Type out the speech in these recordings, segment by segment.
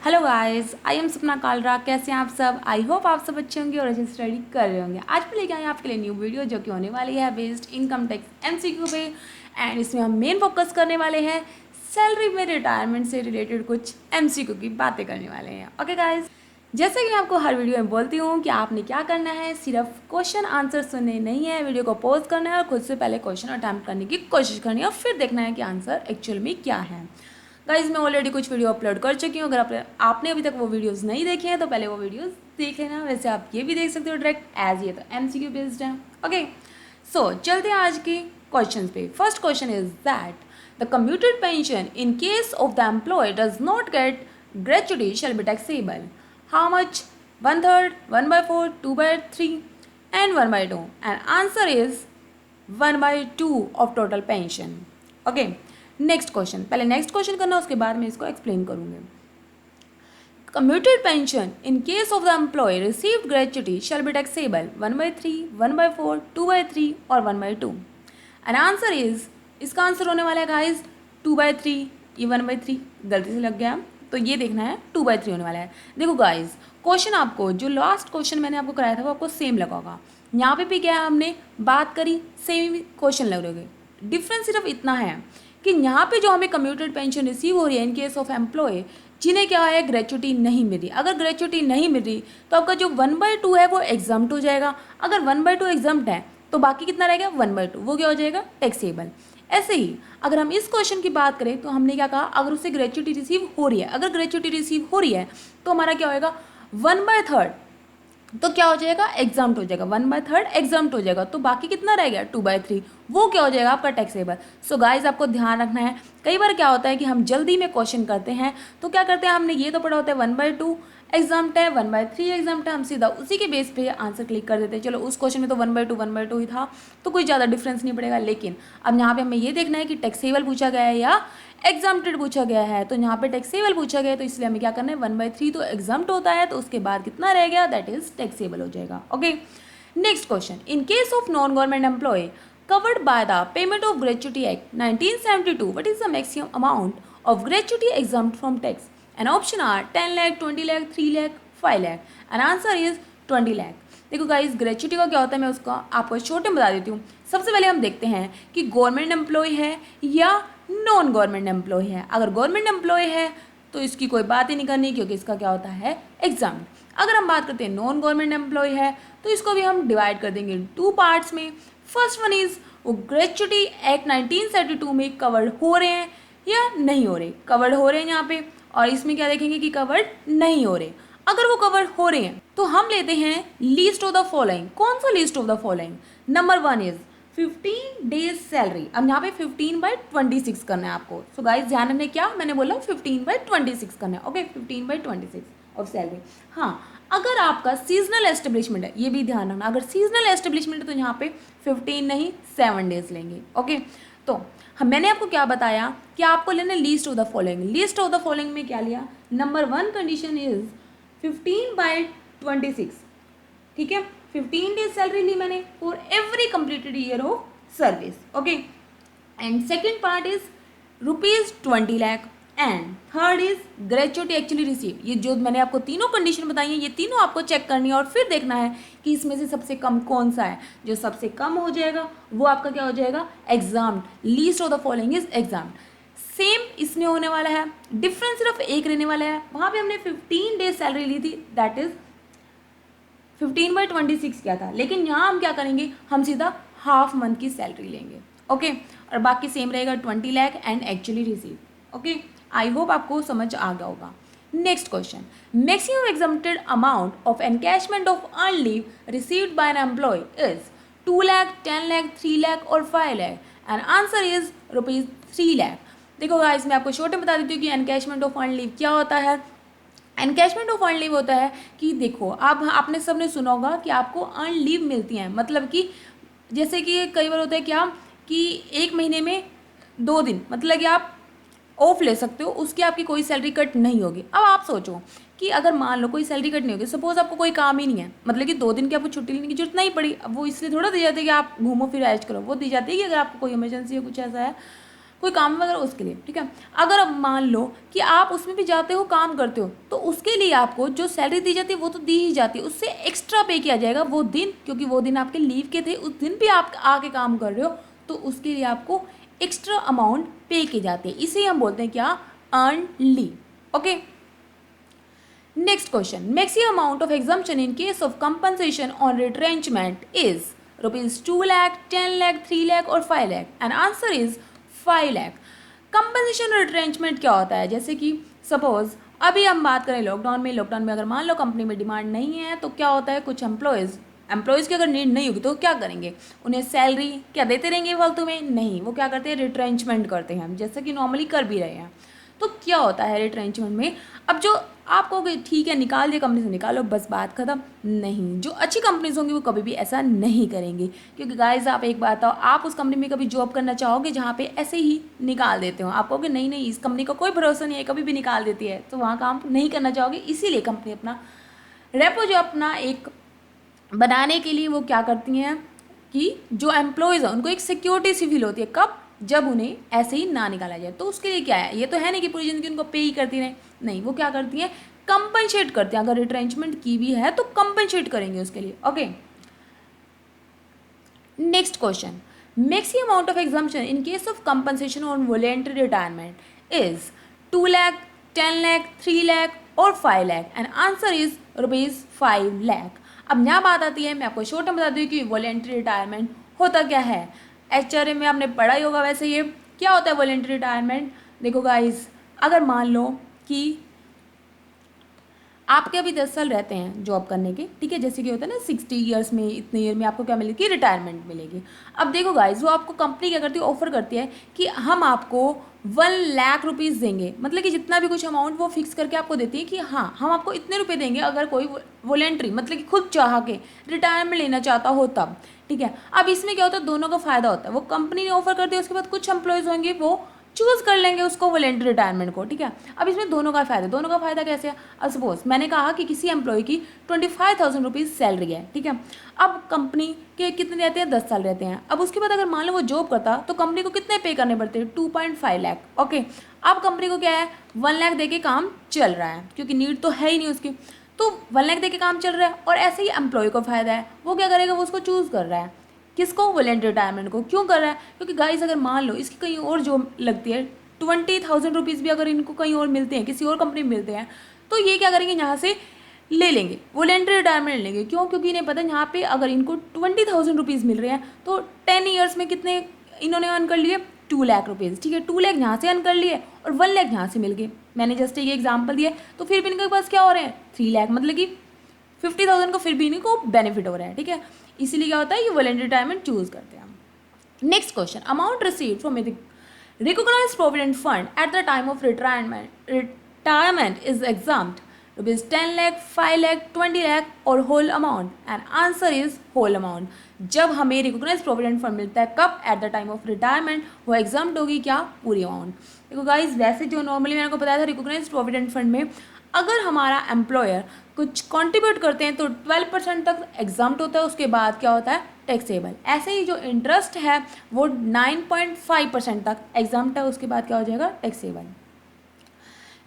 Hello guys, I am सपना कालरा। कैसे हैं आप सब? आई होप आप सब अच्छे होंगे और अच्छे स्टडी कर रहे होंगे। आज मैं लेके आए आपके लिए न्यू वीडियो जो कि होने वाली है बेस्ड इनकम टैक्स एमसीक्यू पे। एंड इसमें हम मेन फोकस करने वाले हैं सैलरी में रिटायरमेंट से रिलेटेड कुछ एमसीक्यू की बातें करने वाले हैं। ओके गाइस, जैसे कि मैं आपको हर वीडियो में बोलती हूँ कि आपने क्या करना है, सिर्फ क्वेश्चन आंसर सुनने नहीं है, वीडियो को पॉज करना है और खुद से पहले क्वेश्चन अटैम्प्ट करने की कोशिश करनी है और फिर देखना है कि आंसर एक्चुअल में क्या है। गाइज मैं ऑलरेडी कुछ वीडियो अपलोड कर चुकी हूँ। अगर आपने अभी तक वो वीडियोस नहीं देखे हैं तो पहले वो वीडियोस देख लेना। वैसे आप ये भी देख सकते हो डायरेक्ट, एज ये तो एमसीक्यू बेस्ड है। ओके, सो चलते हैं आज के क्वेश्चन पे। First question is that the commuted pension in case of the employee does not get gratuity shall be taxable. How much? 1/3, 1/4, 2/3 and 1/2। And answer is 1/2 of total pension. Okay, next question, पहले next question करना, उसके बाद मैं इसको explain करूंगी। Commuted pension in case of the employee received gratuity shall be taxable 1/3, 1/4, 2/3 और 1/2। And answer is, इसका answer होने वाला है गाइज 2/3। ये 1/3 गलती से लग गया, तो ये देखना है 2/3 होने वाला है। देखो गाइज, क्वेश्चन आपको जो लास्ट क्वेश्चन मैंने आपको कराया था वो आपको सेम लगा होगा। यहाँ पे भी क्या हमने बात करी, सेम क्वेश्चन लग रहे होंगे। डिफरेंस सिर्फ इतना है कि यहाँ पे जो हमें कम्यूटेड पेंशन रिसीव हो रही है इन केस ऑफ एम्प्लॉय जिन्हें क्या है, ग्रेचुटी नहीं मिल रही। अगर ग्रेचुटी नहीं मिल रही तो आपका जो 1/2 है वो एग्जाम्प्ट हो जाएगा। अगर 1/2 एग्जाम्प्ट है तो बाकी कितना रहेगा? 1/2, वो क्या हो जाएगा? टैक्सेबल। ऐसे ही अगर हम इस क्वेश्चन की बात करें तो हमने क्या कहा, अगर उससे ग्रेचुटी रिसीव हो रही है, अगर ग्रेचुटी रिसीव हो रही है तो हमारा क्या होएगा? 1/3 तो क्या हो जाएगा? एग्जाम्प्ट हो जाएगा। 1/3 एग्जाम्प्ट हो जाएगा, तो बाकी कितना रह गया? 2/3, वो क्या हो जाएगा? आपका टैक्सेबल। सो गाइज आपको ध्यान रखना है, कई बार क्या होता है कि हम जल्दी में क्वेश्चन करते हैं तो क्या करते हैं, हमने ये तो पढ़ा होता है 1/2 एग्जाम्प्ट है, 1/3 एग्जाम्प्ट है, हम सीधा उसी के बेस पे आंसर क्लिक कर देते हैं। चलो उस क्वेश्चन में तो 1/2 ही था तो कोई ज़्यादा डिफरेंस नहीं पड़ेगा। लेकिन अब यहाँ पे हमें ये देखना है कि टैक्सेबल पूछा गया है या एग्जाम्प्टेड पूछा गया है। तो यहाँ पे टैक्सेबल पूछा गया है तो इसलिए हमें क्या करना है, 1/3 तो एग्जाम्प्ट होता है, तो उसके बाद कितना रह गया? दैट इज टैक्सेबल हो जाएगा। Okay, next question, in case of non government employee covered by the Payment of Gratuity Act 1972, what is the maximum amount of gratuity exempt from tax? And option are 10 lakh, 20 lakh, 3 lakh, 5 lakh. And answer is 20 lakh. देखो guys, gratuity का क्या होता है मैं उसका आपको छोटे में बता देती हूँ। सबसे पहले हम देखते हैं कि गवर्नमेंट एम्प्लॉय है या नॉन गवर्नमेंट एम्प्लॉय है। अगर गवर्नमेंट एम्प्लॉय है तो इसकी कोई बात ही नहीं करनी, क्योंकि इसका क्या होता है? एग्जाम। अगर हम बात करते हैं नॉन गवर्नमेंट एम्प्लॉय है तो इसको भी हम डिवाइड कर देंगे 2 पार्ट्स में। फर्स्ट वन इज, वो ग्रेचुटी एक्ट 1972 में कवर्ड हो रहे हैं या नहीं हो रहे। कवर्ड हो रहे हैं यहाँ पे, और इसमें क्या देखेंगे कि कवर्ड नहीं हो रहे। अगर वो कवर्ड हो रहे हैं तो हम लेते हैं लीस्ट ऑफ द फॉलोइंग। कौन सा least of the following? Number 1 is 15 days salary. अब यहाँ पे 15/26 करना है आपको। सो गाइस ध्यान रखना, क्या मैंने बोला? 15/26 करना है। Okay, 15/26 of salary. हाँ, अगर आपका सीजनल एस्टेब्लिशमेंट है, ये भी ध्यान रखना, अगर सीजनल एस्टेब्लिशमेंट है तो यहाँ पे 15 नहीं 7 डेज लेंगे। ओके, तो मैंने आपको क्या बताया कि आपको लेना least of the following. Least of the following में क्या लिया? Number 1 condition is 15/26। ठीक है, 15 डेज सैलरी ली मैंने for every completed year of service. Okay, and second part is ₹20 lakh and third is gratuity actually receive. ये जो मैंने आपको तीनों कंडीशन बताई है, ये तीनों आपको चेक करनी है और फिर देखना है कि इसमें से सबसे कम कौन सा है। जो सबसे कम हो जाएगा वो आपका क्या हो जाएगा? Exam. Least of the following is exam. Same इसमें होने वाला है, डिफरेंस सिर्फ एक रहने वाला है। वहाँ पे हमने 15 डेज सैलरी ली थी, दैट इज 15/26 किया था, लेकिन यहाँ हम क्या करेंगे, हम सीधा हाफ मंथ की सैलरी लेंगे। ओके, और बाकी सेम रहेगा 20 lakh and actually receive. Okay, I hope आपको समझ आ गया होगा। Next question, maximum exempted amount of encashment of earned leave received by an employee is 2 lakh, 10 lakh, 3 lakh और 5 lakh. And answer is ₹3 lakh. देखो गाइस, मैं आपको छोटे बता देती हूँ कि एनकैशमेंट ऑफ अर्न लीव क्या होता है। एनकैशमेंट ऑफ अर्न लीव होता है कि देखो, आप आपने सबने सुना होगा कि आपको अर्न लीव मिलती हैं, मतलब कि जैसे कि कई बार होता है क्या कि 1 महीने में 2 दिन, मतलब कि आप ऑफ ले सकते हो, उसकी आपकी कोई सैलरी कट नहीं होगी। अब आप सोचो कि अगर मान लो कोई सैलरी कट नहीं होगी, सपोज आपको कोई काम ही नहीं है, मतलब कि 2 दिन की आपको छुट्टी लेने की जरूरत नहीं पड़ी। अब वो इसलिए थोड़ा दी जाती है कि आप घूमो फिर ऐश करो, वो दी जाती है कि अगर आपको कोई इमरजेंसी है, कुछ ऐसा है, कोई काम वगैरह उसके लिए, ठीक है। अगर अब मान लो कि आप उसमें भी जाते हो, काम करते हो, तो उसके लिए आपको जो सैलरी दी जाती है वो तो दी ही जाती है, उससे एक्स्ट्रा पे किया जाएगा वो दिन, क्योंकि वो दिन आपके लीव के थे, उस दिन भी आप आके काम कर रहे हो, तो उसके लिए आपको एक्स्ट्रा अमाउंट पे की जाती है। इसे हम बोलते हैं क्या, earn leave. Okay, next question, maximum amount of exemption in case of compensation on retrenchment is ₹2 lakh, 10 lakh, 3 lakh और 5 lakh, and answer is 5 lakh. Compensation और रिट्रेंचमेंट क्या होता है, जैसे कि सपोज अभी हम बात करें लॉकडाउन में अगर मान लो कंपनी में डिमांड नहीं है तो क्या होता है, कुछ एम्प्लॉयज़ की अगर नीड नहीं होगी तो क्या करेंगे, उन्हें सैलरी क्या देते रहेंगे फालतू में, नहीं, वो क्या करते हैं, रिट्रेंचमेंट करते हैं, जैसे कि नॉर्मली कर भी रहे हैं। तो क्या होता है रिट्रेंचमेंट में, अब जो आप कहोगे ठीक है निकाल दिया कंपनी से, निकालो बस बात खत्म, नहीं, जो अच्छी कंपनीज होंगी वो कभी भी ऐसा नहीं करेंगी, क्योंकि गाइस आप एक बात बताओ, आप उस कंपनी में कभी जॉब करना चाहोगे जहाँ पे ऐसे ही निकाल देते हो, आप कहोगे नहीं नहीं इस कंपनी का कोई भरोसा नहीं है, कभी भी निकाल देती है, तो वहाँ काम नहीं करना चाहोगे। इसीलिए कंपनी अपना रेपो जो अपना एक बनाने के लिए वो क्या करती हैं कि जो एम्प्लॉयज़ हैं उनको एक सिक्योरिटी सी फील होती है, कब, जब उन्हें ऐसे ही ना निकाला जाए। तो उसके लिए क्या है, ये तो है नहीं कि पूरी ज़िंदगी उनको पे ही करती रहें, नहीं, वो क्या करती हैं, कंपनसेट करते हैं, अगर रिट्रेंचमेंट की भी है तो कंपनसेट करेंगे उसके लिए। Okay, next question, maximum amount of exemption in case of compensation on voluntary retirement is 2 lakh, 10 lakh, 3 lakh और 5 lakh, and answer is ₹5 lakh. अब यहाँ बात आती है, मैं आपको शॉर्ट में बता दूँ कि वॉलंटरी रिटायरमेंट होता क्या है। HRA में आपने पढ़ा ही होगा, वैसे ये क्या होता है वॉलंटरी रिटायरमेंट। देखो गाइस, अगर मान लो कि आपके अभी 10 साल रहते हैं जॉब करने के, ठीक है, जैसे कि होता है ना 60 ईयर्स में, इतने ईयर में आपको क्या मिलेगी, रिटायरमेंट मिलेगी। अब देखो गाइस, वो आपको कंपनी क्या करती है, ऑफर करती है कि हम आपको 1 लाख रुपीज़ देंगे, मतलब कि जितना भी कुछ अमाउंट वो फिक्स करके आपको देती है कि हाँ हम आपको इतने रुपए देंगे अगर कोई वॉलंटरी मतलब कि खुद चाह के रिटायरमेंट लेना चाहता हो तब, ठीक है। अब इसमें क्या होता है, दोनों का फ़ायदा होता है, वो कंपनी ने ऑफर कर दिया, उसके बाद कुछ एम्प्लॉयज़ होंगे वो चूज़ कर लेंगे उसको वॉलंटरी रिटायरमेंट को, ठीक है। अब इसमें दोनों का फ़ायदा कैसे है, अब सपोज मैंने कहा कि किसी एम्प्लॉय की 25,000 रुपीज़ सैलरी है, ठीक है। अब कंपनी के कितने रहते हैं, 10 साल रहते हैं। अब उसके बाद अगर मान लो वो जॉब करता तो कंपनी को कितने पे करने पड़ते हैं, 2.5 लाख। ओके, अब कंपनी को क्या है, 1 लाख दे के काम चल रहा है, क्योंकि नीड तो है ही नहीं उसकी, तो 1 लाख दे के काम चल रहा है। और ऐसे ही एम्प्लॉय को फ़ायदा है, वो क्या करेगा, वो उसको चूज़ कर रहा है, किसको, वॉलंटरी रिटायरमेंट को। क्यों कर रहा है, क्योंकि गाइस अगर मान लो इसकी कहीं और जॉब लगती है, 20,000 रुपीज़ भी अगर इनको कहीं और मिलते हैं, किसी और कंपनी में मिलते हैं, तो ये क्या करेंगे, यहाँ से ले लेंगे, वॉलंटरी रिटायरमेंट लेंगे। क्यों, क्योंकि इन्हें पता है यहाँ पे अगर इनको 20,000 रुपीज़ मिल रहे हैं तो 10 ईयर्स में कितने इन्होंने अर्न कर लिए, 2 लाख रुपीज़, ठीक है। 2 लाख यहाँ से अर्न कर लिए और 1 लाख यहाँ से मिल गए, मैंने जस्ट एक एग्जाम्पल दिया, तो फिर भी इनके पास क्या हो रहे हैं, 3 लाख, मतलब कि 50,000 को फिर भी इनको बेनिफिट हो रहा है, ठीक है। इसीलिए क्या होता है, ये वॉलंटरी रिटायरमेंट चूज़ करते हैं। Next question, amount received from recognized provident fund at the time of retirement is exempt, ₹10 lakh, 5 lakh, 20 lakh और whole amount, and answer is whole amount। जब हमें रिकोगनाइज प्रोविडेंट फंड मिलता है कब, at the time of retirement, वो exempt होगी क्या, पूरी अमाउंट। देखो गाइज, वैसे जो नॉर्मली मैंने आपको बताया था रिकोगनाइज प्रोविडेंट फंड में अगर हमारा एम्प्लॉयर कुछ कंट्रीब्यूट करते हैं तो 12% तक एग्जाम्प्ट होता है, उसके बाद क्या होता है, टैक्सेबल। ऐसे ही जो इंटरेस्ट है वो 9.5% तक एग्जाम्प्ट है, उसके बाद क्या हो जाएगा, taxable.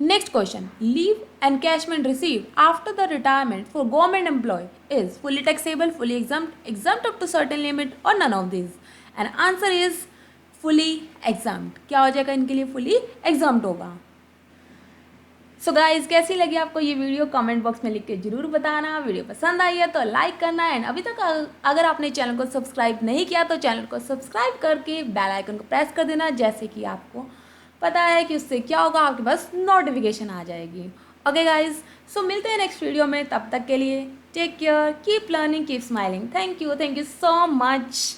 Next question, leave encashment receive after the retirement for government employ is fully taxable, fully exempt up to certain limit और none of this, and answer is fully exempt. क्या हो जाएगा, इनके लिए फुली एग्जाम्प्ट होगा। So guys, कैसी लगी आपको ये वीडियो, कमेंट बॉक्स में लिख के जरूर बताना। वीडियो पसंद आई है तो लाइक करना, एंड अभी तक अगर आपने चैनल को सब्सक्राइब नहीं किया तो चैनल को सब्सक्राइब करके बेल आइकन को प्रेस कर देना, जैसे कि आपको पता है कि उससे क्या होगा, आपके पास नोटिफिकेशन आ जाएगी। ओके गाइज, सो मिलते हैं नेक्स्ट वीडियो में, तब तक के लिए take care, keep learning, keep smiling. Thank you so much.